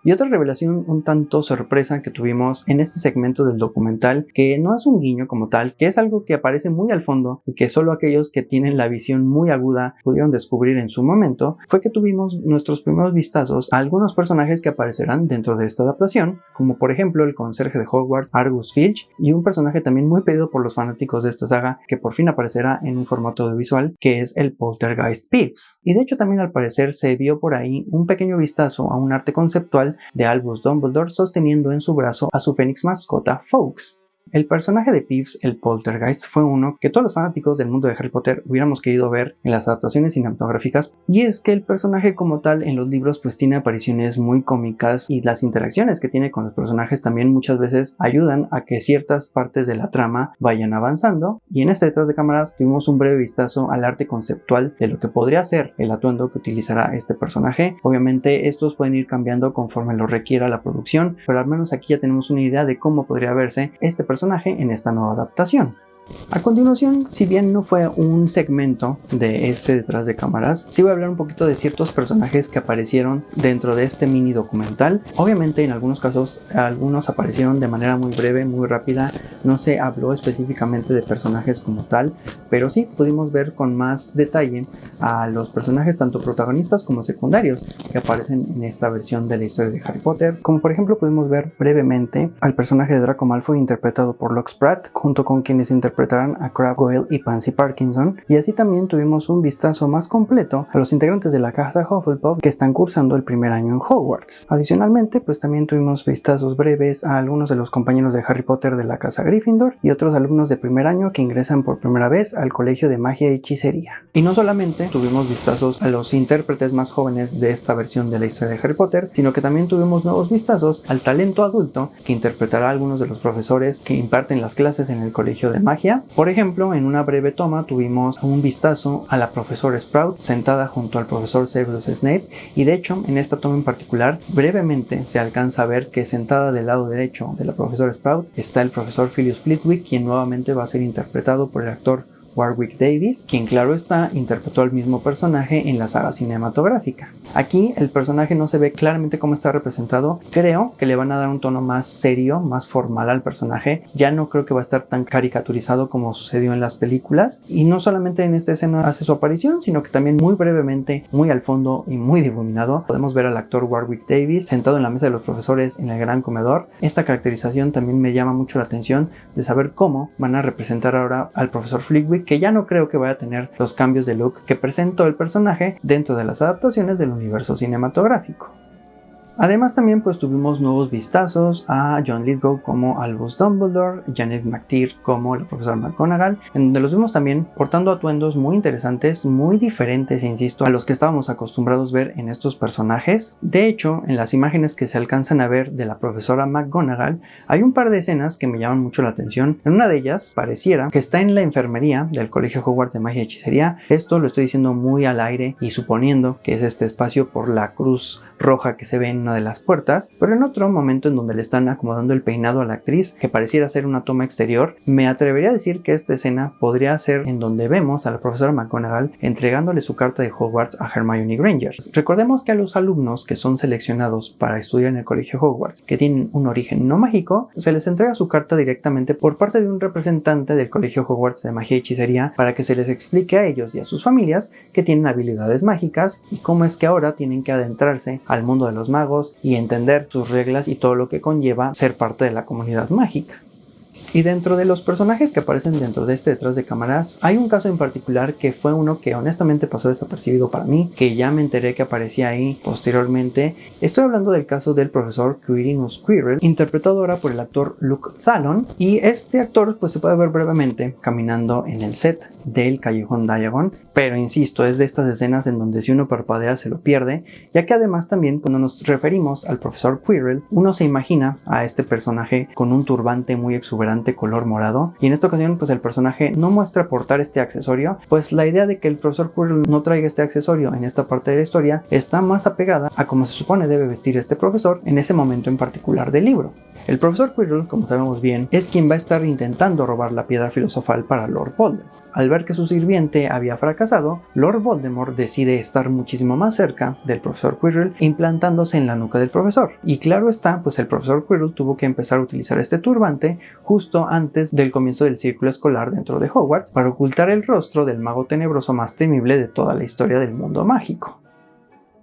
Y otra revelación un tanto sorpresa que tuvimos en este segmento del documental, que no es un guiño como tal, que es algo que aparece muy al fondo y que solo aquellos que tienen la visión muy aguda pudieron descubrir en su momento, fue que tuvimos nuestros primeros vistazos a algunos personajes que aparecerán dentro de esta adaptación, como por ejemplo el conserje de Hogwarts, Argus Filch, y un personaje también muy pedido por los fanáticos de esta saga que por fin aparecerá en un formato audiovisual, que es el Poltergeist Peeves. Y de hecho también al parecer se vio por ahí un pequeño vistazo a un arte conceptual de Albus Dumbledore sosteniendo en su brazo a su fénix mascota Fawkes. El personaje de Peeves, el Poltergeist, fue uno que todos los fanáticos del mundo de Harry Potter hubiéramos querido ver en las adaptaciones cinematográficas, y es que el personaje como tal en los libros pues tiene apariciones muy cómicas, y las interacciones que tiene con los personajes también muchas veces ayudan a que ciertas partes de la trama vayan avanzando. Y en este detrás de cámaras tuvimos un breve vistazo al arte conceptual de lo que podría ser el atuendo que utilizará este personaje. Obviamente estos pueden ir cambiando conforme lo requiera la producción, pero al menos aquí ya tenemos una idea de cómo podría verse este personaje en esta nueva adaptación. A continuación, si bien no fue un segmento de este detrás de cámaras, sí voy a hablar un poquito de ciertos personajes que aparecieron dentro de este mini documental. Obviamente en algunos casos algunos aparecieron de manera muy breve, muy rápida, no se habló específicamente de personajes como tal, pero sí pudimos ver con más detalle a los personajes tanto protagonistas como secundarios que aparecen en esta versión de la historia de Harry Potter, como por ejemplo pudimos ver brevemente al personaje de Draco Malfoy interpretado por Lux Pratt, junto con quienes interpretarán a Crabbe Goyle y Pansy Parkinson, y así también tuvimos un vistazo más completo a los integrantes de la casa Hufflepuff que están cursando el primer año en Hogwarts. Adicionalmente, pues también tuvimos vistazos breves a algunos de los compañeros de Harry Potter de la casa Gryffindor y otros alumnos de primer año que ingresan por primera vez al colegio de magia y hechicería. Y no solamente tuvimos vistazos a los intérpretes más jóvenes de esta versión de la historia de Harry Potter, sino que también tuvimos nuevos vistazos al talento adulto que interpretará a algunos de los profesores que imparten las clases en el colegio de magia. Por ejemplo, en una breve toma tuvimos un vistazo a la profesora Sprout sentada junto al profesor Severus Snape, y de hecho en esta toma en particular brevemente se alcanza a ver que sentada del lado derecho de la profesora Sprout está el profesor Phillips Flitwick, quien nuevamente va a ser interpretado por el actor Warwick Davis, quien claro está interpretó al mismo personaje en la saga cinematográfica. Aquí el personaje no se ve claramente cómo está representado, creo que le van a dar un tono más serio, más formal al personaje, ya no creo que va a estar tan caricaturizado como sucedió en las películas, y no solamente en esta escena hace su aparición, sino que también muy brevemente, muy al fondo y muy difuminado, podemos ver al actor Warwick Davis sentado en la mesa de los profesores en el gran comedor. Esta caracterización también me llama mucho la atención de saber cómo van a representar ahora al profesor Flitwick, que ya no creo que vaya a tener los cambios de look que presentó el personaje dentro de las adaptaciones del universo cinematográfico. Además también pues tuvimos nuevos vistazos a John Lithgow como Albus Dumbledore, Janet McTeer como la profesora McGonagall, en donde los vimos también portando atuendos muy interesantes, muy diferentes, insisto, a los que estábamos acostumbrados a ver en estos personajes. De hecho, en las imágenes que se alcanzan a ver de la profesora McGonagall, hay un par de escenas que me llaman mucho la atención. En una de ellas pareciera que está en la enfermería del Colegio Hogwarts de Magia y Hechicería. Esto lo estoy diciendo muy al aire y suponiendo que es este espacio por la cruz roja que se ve en una de las puertas, pero en otro momento en donde le están acomodando el peinado a la actriz, que pareciera ser una toma exterior, me atrevería a decir que esta escena podría ser en donde vemos a la profesora McGonagall entregándole su carta de Hogwarts a Hermione Granger. Recordemos que a los alumnos que son seleccionados para estudiar en el colegio Hogwarts, que tienen un origen no mágico, se les entrega su carta directamente por parte de un representante del colegio Hogwarts de magia y hechicería para que se les explique a ellos y a sus familias que tienen habilidades mágicas y cómo es que ahora tienen que adentrarse al mundo de los magos y entender sus reglas y todo lo que conlleva ser parte de la comunidad mágica. Y dentro de los personajes que aparecen dentro de este detrás de cámaras, hay un caso en particular que fue uno que honestamente pasó desapercibido para mí, que ya me enteré que aparecía ahí posteriormente. Estoy hablando del caso del profesor Quirinus Quirrell, interpretado ahora por el actor Luke Thalon, y este actor pues se puede ver brevemente caminando en el set del Callejón Diagon, pero insisto, es de estas escenas en donde si uno parpadea se lo pierde, ya que además también cuando nos referimos al profesor Quirrell, uno se imagina a este personaje con un turbante muy exuberante color morado, y en esta ocasión pues el personaje no muestra portar este accesorio, pues la idea de que el profesor Quirrell no traiga este accesorio en esta parte de la historia está más apegada a cómo se supone debe vestir este profesor en ese momento en particular del libro. El profesor Quirrell, como sabemos bien, es quien va a estar intentando robar la piedra filosofal para Lord Voldemort. Al ver que su sirviente había fracasado, Lord Voldemort decide estar muchísimo más cerca del profesor Quirrell, implantándose en la nuca del profesor. Y claro está, pues el profesor Quirrell tuvo que empezar a utilizar este turbante justo antes del comienzo del círculo escolar dentro de Hogwarts para ocultar el rostro del mago tenebroso más temible de toda la historia del mundo mágico.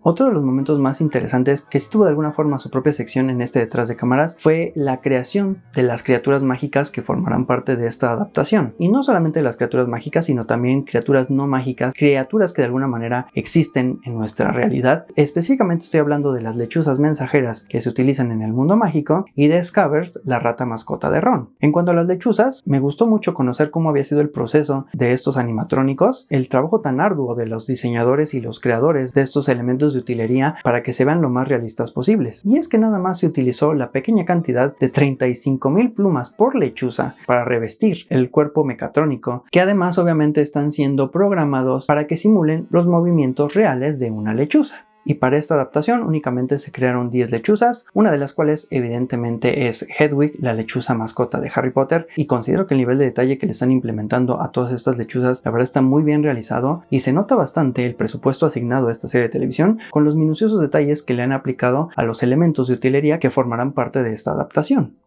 Otro de los momentos más interesantes, que sí tuvo de alguna forma su propia sección en este detrás de cámaras, fue la creación de las criaturas mágicas que formarán parte de esta adaptación. Y no solamente las criaturas mágicas, sino también criaturas no mágicas, criaturas que de alguna manera existen en nuestra realidad. Específicamente estoy hablando de las lechuzas mensajeras que se utilizan en el mundo mágico y de Scabbers, la rata mascota de Ron. En cuanto a las lechuzas, me gustó mucho conocer cómo había sido el proceso de estos animatrónicos, el trabajo tan arduo de los diseñadores y los creadores de estos elementos de utilería para que se vean lo más realistas posibles. Y es que nada más se utilizó la pequeña cantidad de 35,000 plumas por lechuza para revestir el cuerpo mecatrónico, que además obviamente están siendo programados para que simulen los movimientos reales de una lechuza. Y para esta adaptación únicamente se crearon 10 lechuzas, una de las cuales evidentemente es Hedwig, la lechuza mascota de Harry Potter, y considero que el nivel de detalle que le están implementando a todas estas lechuzas la verdad está muy bien realizado y se nota bastante el presupuesto asignado a esta serie de televisión con los minuciosos detalles que le han aplicado a los elementos de utilería que formarán parte de esta adaptación.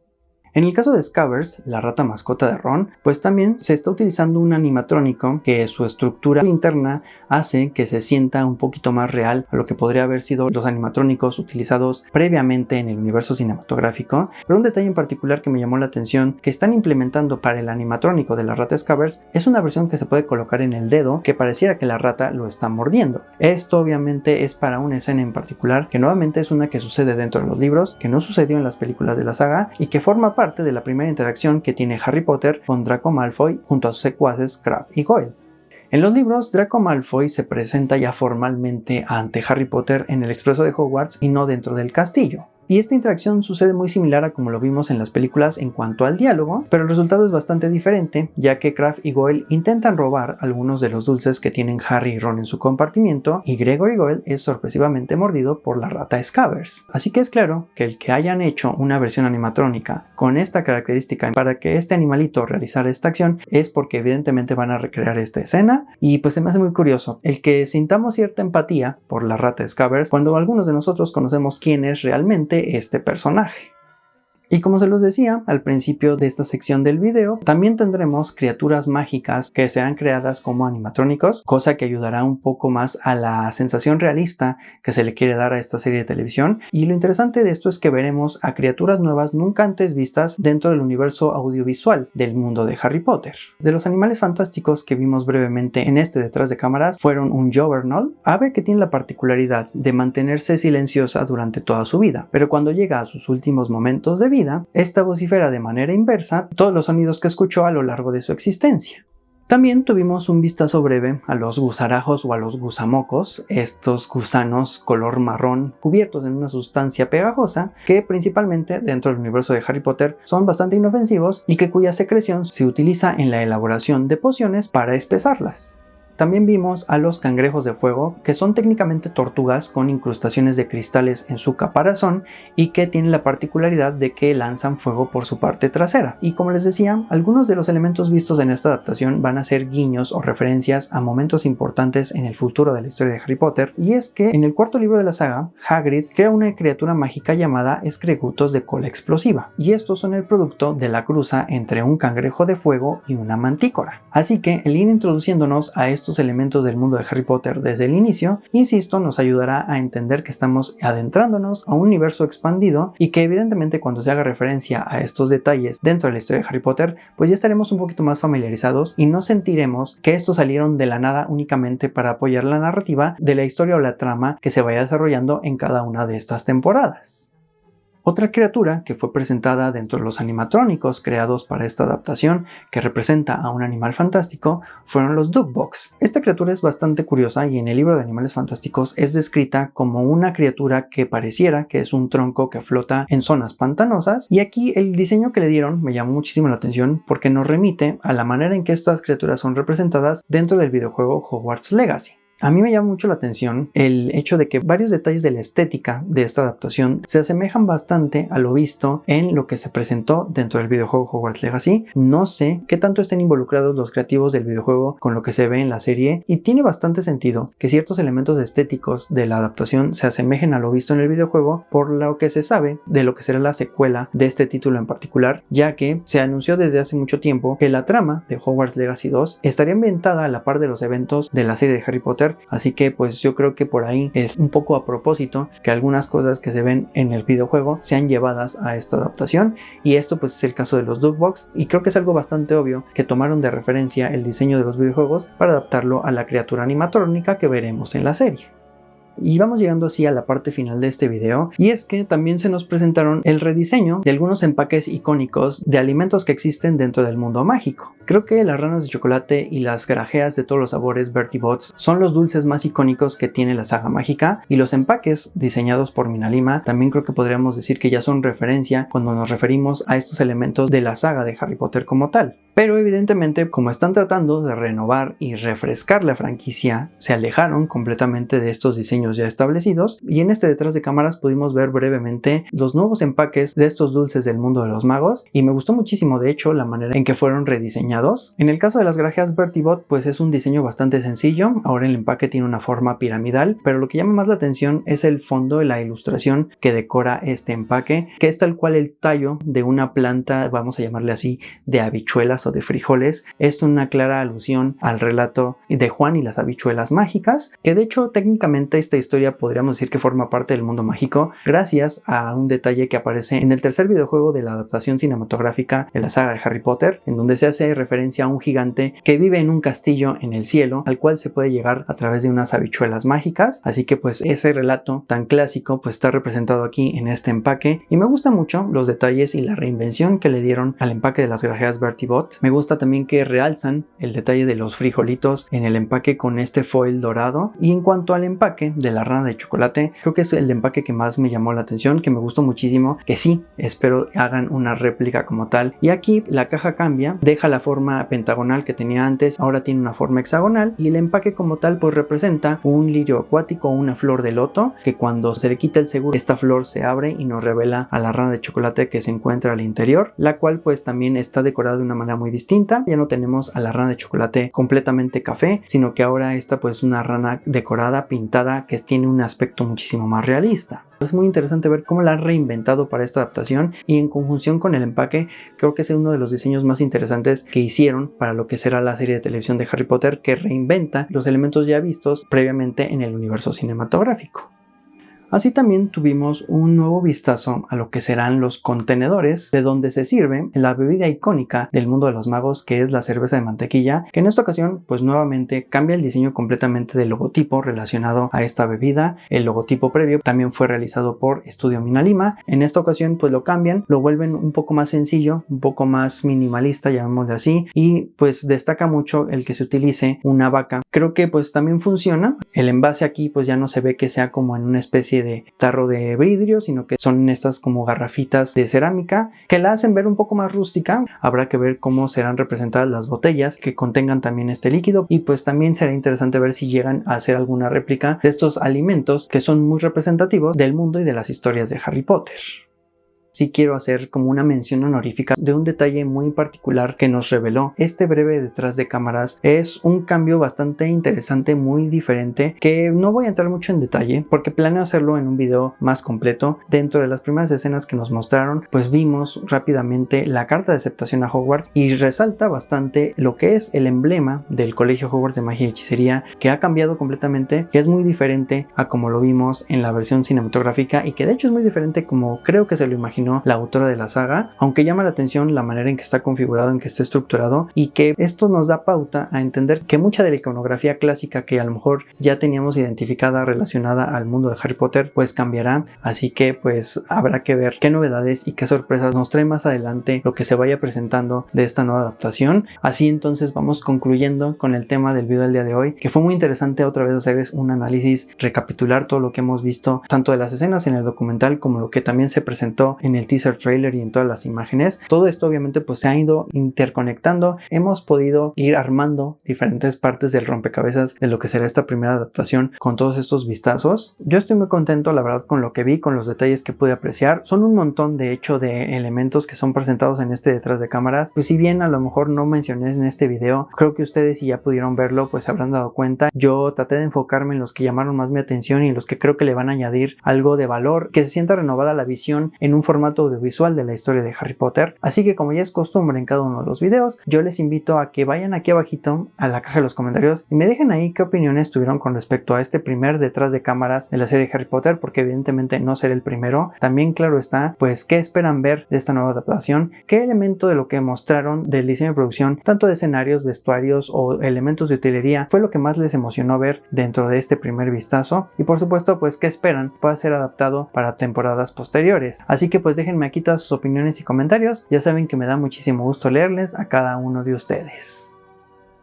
En el caso de Scabbers, la rata mascota de Ron, pues también se está utilizando un animatrónico que su estructura interna hace que se sienta un poquito más real a lo que podría haber sido los animatrónicos utilizados previamente en el universo cinematográfico. Pero un detalle en particular que me llamó la atención que están implementando para el animatrónico de la rata Scabbers es una versión que se puede colocar en el dedo que pareciera que la rata lo está mordiendo. Esto obviamente es para una escena en particular que nuevamente es una que sucede dentro de los libros, que no sucedió en las películas de la saga y que forma parte de la primera interacción que tiene Harry Potter con Draco Malfoy junto a sus secuaces Crabbe y Goyle. En los libros, Draco Malfoy se presenta ya formalmente ante Harry Potter en el expreso de Hogwarts y no dentro del castillo. Y esta interacción sucede muy similar a como lo vimos en las películas en cuanto al diálogo, pero el resultado es bastante diferente, ya que Crabbe y Goyle intentan robar algunos de los dulces que tienen Harry y Ron en su compartimiento, y Gregory Goyle es sorpresivamente mordido por la rata Scabbers. Así que es claro que el que hayan hecho una versión animatrónica con esta característica para que este animalito realizara esta acción es porque evidentemente van a recrear esta escena, y pues se me hace muy curioso el que sintamos cierta empatía por la rata Scabbers cuando algunos de nosotros conocemos quién es realmente este personaje. Y como se los decía al principio de esta sección del video, también tendremos criaturas mágicas que serán creadas como animatrónicos, cosa que ayudará un poco más a la sensación realista que se le quiere dar a esta serie de televisión. Y lo interesante de esto es que veremos a criaturas nuevas nunca antes vistas dentro del universo audiovisual del mundo de Harry Potter. De los animales fantásticos que vimos brevemente en este detrás de cámaras fueron un Jobberknoll, ave que tiene la particularidad de mantenerse silenciosa durante toda su vida, pero cuando llega a sus últimos momentos de vida, esta vocifera de manera inversa todos los sonidos que escuchó a lo largo de su existencia. También tuvimos un vistazo breve a los gusarajos o a los gusamocos, estos gusanos color marrón cubiertos en una sustancia pegajosa que principalmente dentro del universo de Harry Potter son bastante inofensivos y que cuya secreción se utiliza en la elaboración de pociones para espesarlas. También vimos a los cangrejos de fuego, que son técnicamente tortugas con incrustaciones de cristales en su caparazón y que tienen la particularidad de que lanzan fuego por su parte trasera. Y como les decía, algunos de los elementos vistos en esta adaptación van a ser guiños o referencias a momentos importantes en el futuro de la historia de Harry Potter, y es que en el cuarto libro de la saga, Hagrid crea una criatura mágica llamada Escregutos de cola explosiva, y estos son el producto de la cruza entre un cangrejo de fuego y una mantícora. Así que el ir introduciéndonos a estos elementos del mundo de Harry Potter desde el inicio, insisto, nos ayudará a entender que estamos adentrándonos a un universo expandido y que evidentemente cuando se haga referencia a estos detalles dentro de la historia de Harry Potter, pues ya estaremos un poquito más familiarizados y no sentiremos que estos salieron de la nada únicamente para apoyar la narrativa de la historia o la trama que se vaya desarrollando en cada una de estas temporadas. Otra criatura que fue presentada dentro de los animatrónicos creados para esta adaptación, que representa a un animal fantástico, fueron los Duckbugs. Esta criatura es bastante curiosa y en el libro de Animales Fantásticos es descrita como una criatura que pareciera que es un tronco que flota en zonas pantanosas, y aquí el diseño que le dieron me llamó muchísimo la atención porque nos remite a la manera en que estas criaturas son representadas dentro del videojuego Hogwarts Legacy. A mí me llama mucho la atención el hecho de que varios detalles de la estética de esta adaptación se asemejan bastante a lo visto en lo que se presentó dentro del videojuego Hogwarts Legacy. No sé qué tanto estén involucrados los creativos del videojuego con lo que se ve en la serie, y tiene bastante sentido que ciertos elementos estéticos de la adaptación se asemejen a lo visto en el videojuego, por lo que se sabe de lo que será la secuela de este título en particular, ya que se anunció desde hace mucho tiempo que la trama de Hogwarts Legacy 2 estaría ambientada a la par de los eventos de la serie de Harry Potter. Así que pues yo creo que por ahí es un poco a propósito que algunas cosas que se ven en el videojuego sean llevadas a esta adaptación, y esto pues es el caso de los Duckbugs, y creo que es algo bastante obvio que tomaron de referencia el diseño de los videojuegos para adaptarlo a la criatura animatrónica que veremos en la serie. Y vamos llegando así a la parte final de este video, y es que también se nos presentaron el rediseño de algunos empaques icónicos de alimentos que existen dentro del mundo mágico. Creo que las ranas de chocolate y las grajeas de todos los sabores Bertie Bott's son los dulces más icónicos que tiene la saga mágica, y los empaques diseñados por Minalima también creo que podríamos decir que ya son referencia cuando nos referimos a estos elementos de la saga de Harry Potter como tal. Pero evidentemente, como están tratando de renovar y refrescar la franquicia, se alejaron completamente de estos diseños ya establecidos, y en este detrás de cámaras pudimos ver brevemente los nuevos empaques de estos dulces del mundo de los magos, y me gustó muchísimo de hecho la manera en que fueron rediseñados. En el caso de las grajeas Bertie Bott, pues es un diseño bastante sencillo. Ahora el empaque tiene una forma piramidal, pero lo que llama más la atención es el fondo y la ilustración que decora este empaque, que es tal cual el tallo de una planta, vamos a llamarle así, de habichuelas o de frijoles. Esto es una clara alusión al relato de Juan y las habichuelas mágicas, que de hecho técnicamente esta historia podríamos decir que forma parte del mundo mágico gracias a un detalle que aparece en el tercer videojuego de la adaptación cinematográfica de la saga de Harry Potter, en donde se hace referencia a un gigante que vive en un castillo en el cielo, al cual se puede llegar a través de unas habichuelas mágicas. Así que pues ese relato tan clásico pues está representado aquí en este empaque, y me gustan mucho los detalles y la reinvención que le dieron al empaque de las grajeas Bertie Bott. Me gusta también que realzan el detalle de los frijolitos en el empaque con este foil dorado. Y en cuanto al empaque de la rana de chocolate, creo que es el empaque que más me llamó la atención, que me gustó muchísimo, que sí, espero hagan una réplica como tal. Y aquí la caja cambia, deja la forma pentagonal que tenía antes, ahora tiene una forma hexagonal, y el empaque como tal pues representa un lirio acuático o una flor de loto, que cuando se le quita el seguro, esta flor se abre y nos revela a la rana de chocolate que se encuentra al interior, la cual pues también está decorada de una manera muy distinta. Ya no tenemos a la rana de chocolate completamente café, sino que ahora esta pues una rana decorada, pintada, que tiene un aspecto muchísimo más realista. Es muy interesante ver cómo la han reinventado para esta adaptación, y en conjunción con el empaque creo que es uno de los diseños más interesantes que hicieron para lo que será la serie de televisión de Harry Potter, que reinventa los elementos ya vistos previamente en el universo cinematográfico. Así también tuvimos un nuevo vistazo a lo que serán los contenedores de donde se sirve la bebida icónica del mundo de los magos, que es la cerveza de mantequilla, que en esta ocasión pues nuevamente cambia el diseño completamente del logotipo relacionado a esta bebida. El logotipo previo también fue realizado por Estudio Minalima. En esta ocasión pues lo cambian, lo vuelven un poco más sencillo, un poco más minimalista, llamémosle así, y pues destaca mucho el que se utilice una vaca Creo que pues también funciona. El envase aquí pues ya no se ve que sea como en una especie de tarro de vidrio, sino que son estas como garrafitas de cerámica que la hacen ver un poco más rústica. Habrá que ver cómo serán representadas las botellas que contengan también este líquido, y pues también será interesante ver si llegan a hacer alguna réplica de estos alimentos que son muy representativos del mundo y de las historias de Harry Potter. Sí quiero hacer como una mención honorífica de un detalle muy particular que nos reveló este breve detrás de cámaras. Es un cambio bastante interesante, muy diferente, que no voy a entrar mucho en detalle porque planeo hacerlo en un video más completo. Dentro de las primeras escenas que nos mostraron, pues vimos rápidamente la carta de aceptación a Hogwarts, y resalta bastante lo que es el emblema del Colegio Hogwarts de Magia y Hechicería, que ha cambiado completamente, que es muy diferente a como lo vimos en la versión cinematográfica, y que de hecho es muy diferente como creo que se lo imaginó la autora de la saga, aunque llama la atención la manera en que está configurado, en que está estructurado, y que esto nos da pauta a entender que mucha de la iconografía clásica que a lo mejor ya teníamos identificada relacionada al mundo de Harry Potter pues cambiará. Así que pues habrá que ver qué novedades y qué sorpresas nos trae más adelante lo que se vaya presentando de esta nueva adaptación. Así entonces vamos concluyendo con el tema del video del día de hoy, que fue muy interesante otra vez hacer un análisis, recapitular todo lo que hemos visto tanto de las escenas en el documental como lo que también se presentó en el teaser trailer y en todas las imágenes. Todo esto obviamente pues se ha ido interconectando. Hemos podido ir armando diferentes partes del rompecabezas de lo que será esta primera adaptación con todos estos vistazos. Yo estoy muy contento la verdad con lo que vi, con los detalles que pude apreciar. Son un montón de hecho de elementos que son presentados en este detrás de cámaras. Pues si bien a lo mejor no mencioné en este video, creo que ustedes si ya pudieron verlo pues se habrán dado cuenta. Yo traté de enfocarme en los que llamaron más mi atención y en los que creo que le van a añadir algo de valor, que se sienta renovada la visión en un formato audiovisual de la historia de Harry Potter. Así que como ya es costumbre en cada uno de los videos, yo les invito a que vayan aquí abajito a la caja de los comentarios y me dejen ahí qué opiniones tuvieron con respecto a este primer detrás de cámaras de la serie Harry Potter, porque evidentemente no será el primero. También claro está, pues qué esperan ver de esta nueva adaptación, qué elemento de lo que mostraron del diseño de producción, tanto de escenarios, vestuarios o elementos de utilería, fue lo que más les emocionó ver dentro de este primer vistazo, y por supuesto pues qué esperan pueda ser adaptado para temporadas posteriores. Así que pues déjenme aquí todas sus opiniones y comentarios. Ya saben que me da muchísimo gusto leerles a cada uno de ustedes.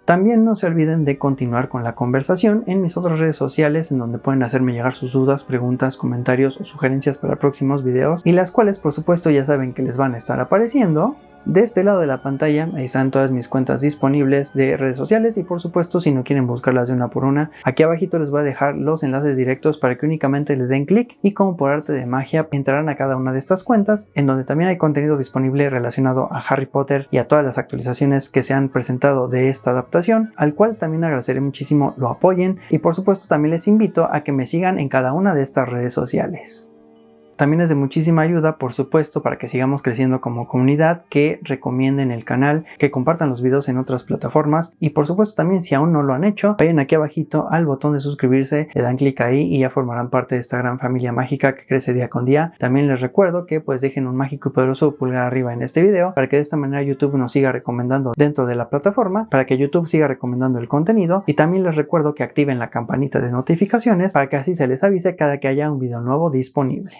También no se olviden de continuar con la conversación en mis otras redes sociales, en donde pueden hacerme llegar sus dudas, preguntas, comentarios o sugerencias para próximos videos, y las cuales por supuesto ya saben que les van a estar apareciendo. De este lado de la pantalla ahí están todas mis cuentas disponibles de redes sociales, y por supuesto si no quieren buscarlas de una por una, aquí abajito les voy a dejar los enlaces directos para que únicamente les den clic y como por arte de magia entrarán a cada una de estas cuentas, en donde también hay contenido disponible relacionado a Harry Potter y a todas las actualizaciones que se han presentado de esta adaptación, al cual también agradeceré muchísimo lo apoyen, y por supuesto también les invito a que me sigan en cada una de estas redes sociales. También es de muchísima ayuda, por supuesto, para que sigamos creciendo como comunidad, que recomienden el canal, que compartan los videos en otras plataformas, y por supuesto también si aún no lo han hecho, vayan aquí abajito al botón de suscribirse, le dan clic ahí y ya formarán parte de esta gran familia mágica que crece día con día. También les recuerdo que pues dejen un mágico y poderoso pulgar arriba en este video, para que de esta manera YouTube nos siga recomendando dentro de la plataforma, para que YouTube siga recomendando el contenido, y también les recuerdo que activen la campanita de notificaciones para que así se les avise cada que haya un video nuevo disponible.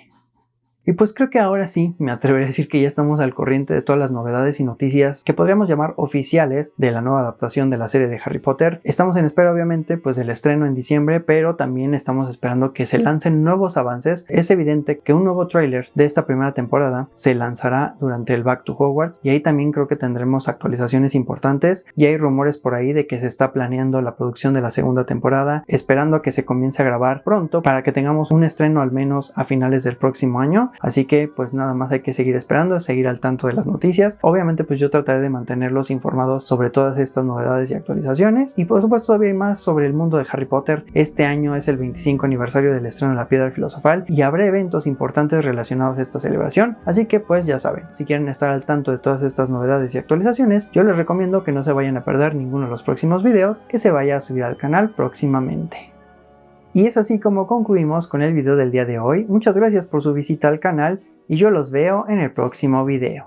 Y pues creo que ahora sí me atreveré a decir que ya estamos al corriente de todas las novedades y noticias que podríamos llamar oficiales de la nueva adaptación de la serie de Harry Potter. Estamos en espera obviamente pues del estreno en diciembre, pero también estamos esperando que se lancen nuevos avances. Es evidente que un nuevo tráiler de esta primera temporada se lanzará durante el Back to Hogwarts, y ahí también creo que tendremos actualizaciones importantes, y hay rumores por ahí de que se está planeando la producción de la segunda temporada, esperando a que se comience a grabar pronto para que tengamos un estreno al menos a finales del próximo año. Así que pues nada más hay que seguir esperando, seguir al tanto de las noticias. Obviamente pues yo trataré de mantenerlos informados sobre todas estas novedades y actualizaciones, y por supuesto todavía hay más sobre el mundo de Harry Potter. Este año es el 25 aniversario del estreno de la Piedra Filosofal y habrá eventos importantes relacionados a esta celebración, así que pues ya saben, si quieren estar al tanto de todas estas novedades y actualizaciones, yo les recomiendo que no se vayan a perder ninguno de los próximos videos que se vaya a subir al canal próximamente. Y es así como concluimos con el video del día de hoy. Muchas gracias por su visita al canal y yo los veo en el próximo video.